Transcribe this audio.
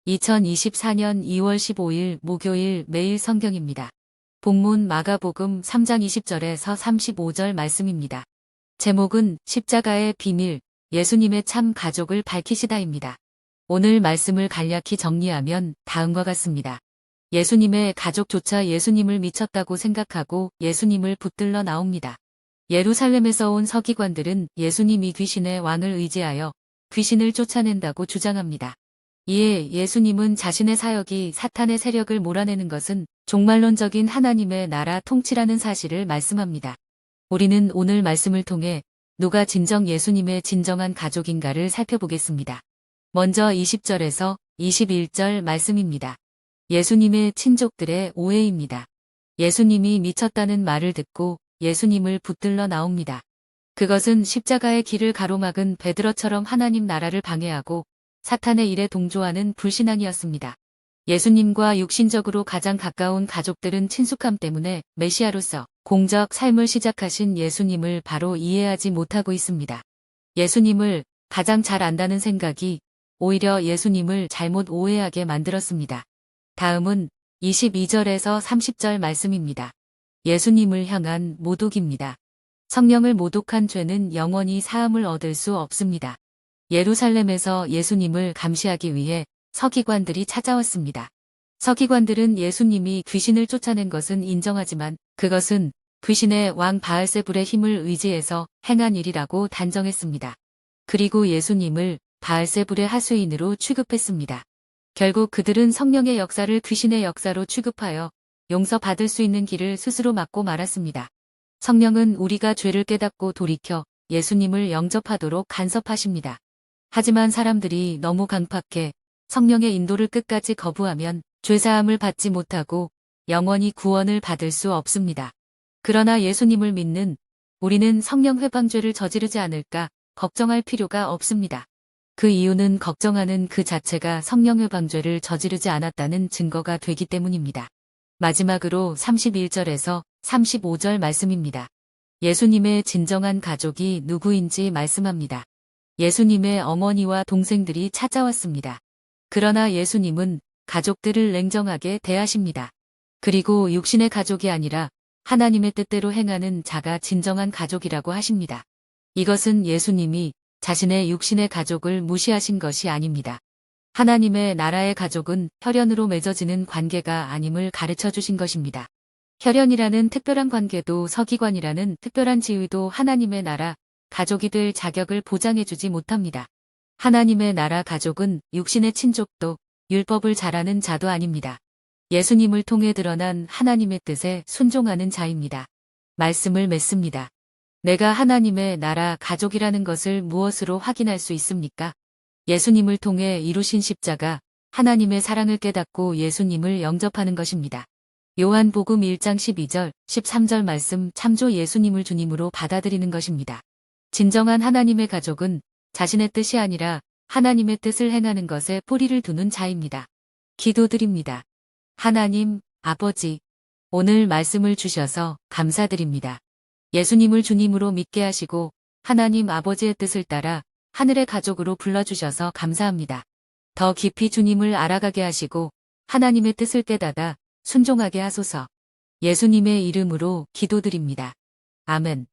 2024년 2월 15일 목요일 매일 성경입니다. 본문 마가복음 3장 20절에서 35절 말씀입니다. 제목은 십자가의 비밀, 예수님의 참 가족을 밝히시다입니다. 오늘 말씀을 간략히 정리하면 다음과 같습니다. 예수님의 가족조차 예수님을 미쳤다고 생각하고 예수님을 붙들러 나옵니다. 예루살렘에서 온 서기관들은 예수님이 귀신의 왕을 의지하여 귀신을 쫓아낸다고 주장합니다. 이에 예수님은 자신의 사역이 사탄의 세력을 몰아내는 것은 종말론적인 하나님의 나라 통치라는 사실을 말씀합니다. 우리는 오늘 말씀을 통해 누가 진정 예수님의 진정한 가족인가를 살펴보겠습니다. 먼저 20절에서 21절 말씀입니다. 예수님의 친족들의 오해입니다. 예수님이 미쳤다는 말을 듣고 예수님을 붙들러 나옵니다. 그것은 십자가의 길을 가로막은 베드로처럼 하나님 나라를 방해하고 사탄의 일에 동조하는 불신앙이었습니다. 예수님과 육신적으로 가장 가까운 가족들은 친숙함 때문에 메시아로서 공적 삶을 시작하신 예수님을 바로 이해하지 못하고 있습니다. 예수님을 가장 잘 안다는 생각이 오히려 예수님을 잘못 오해하게 만들었습니다. 다음은 22절에서 30절 말씀입니다. 예수님을 향한 모독입니다. 성령을 모독한 죄는 영원히 사함을 얻을 수 없습니다. 예루살렘에서 예수님을 감시하기 위해 서기관들이 찾아왔습니다. 서기관들은 예수님이 귀신을 쫓아낸 것은 인정하지만 그것은 귀신의 왕 바알세불의 힘을 의지해서 행한 일이라고 단정했습니다. 그리고 예수님을 바알세불의 하수인으로 취급했습니다. 결국 그들은 성령의 역사를 귀신의 역사로 취급하여 용서받을 수 있는 길을 스스로 막고 말았습니다. 성령은 우리가 죄를 깨닫고 돌이켜 예수님을 영접하도록 간섭하십니다. 하지만 사람들이 너무 강팍해 성령의 인도를 끝까지 거부하면 죄사함을 받지 못하고 영원히 구원을 받을 수 없습니다. 그러나 예수님을 믿는 우리는 성령 회방죄를 저지르지 않을까 걱정할 필요가 없습니다. 그 이유는 걱정하는 그 자체가 성령 회방죄를 저지르지 않았다는 증거가 되기 때문입니다. 마지막으로 31절에서 35절 말씀입니다. 예수님의 진정한 가족이 누구인지 말씀합니다. 예수님의 어머니와 동생들이 찾아왔습니다. 그러나 예수님은 가족들을 냉정하게 대하십니다. 그리고 육신의 가족이 아니라 하나님의 뜻대로 행하는 자가 진정한 가족이라고 하십니다. 이것은 예수님이 자신의 육신의 가족을 무시하신 것이 아닙니다. 하나님의 나라의 가족은 혈연으로 맺어지는 관계가 아님을 가르쳐 주신 것입니다. 혈연이라는 특별한 관계도 서기관이라는 특별한 지위도 하나님의 나라 가족이 될 자격을 보장해주지 못합니다. 하나님의 나라 가족은 육신의 친족도 율법을 잘하는 자도 아닙니다. 예수님을 통해 드러난 하나님의 뜻에 순종하는 자입니다. 말씀을 맺습니다. 내가 하나님의 나라 가족이라는 것을 무엇으로 확인할 수 있습니까? 예수님을 통해 이루신 십자가, 하나님의 사랑을 깨닫고 예수님을 영접하는 것입니다. 요한복음 1장 12절, 13절 말씀 참조 예수님을 주님으로 받아들이는 것입니다. 진정한 하나님의 가족은 자신의 뜻이 아니라 하나님의 뜻을 행하는 것에 뿌리를 두는 자입니다. 기도드립니다. 하나님, 아버지, 오늘 말씀을 주셔서 감사드립니다. 예수님을 주님으로 믿게 하시고 하나님 아버지의 뜻을 따라 하늘의 가족으로 불러주셔서 감사합니다. 더 깊이 주님을 알아가게 하시고 하나님의 뜻을 깨닫아 순종하게 하소서. 예수님의 이름으로 기도드립니다. 아멘.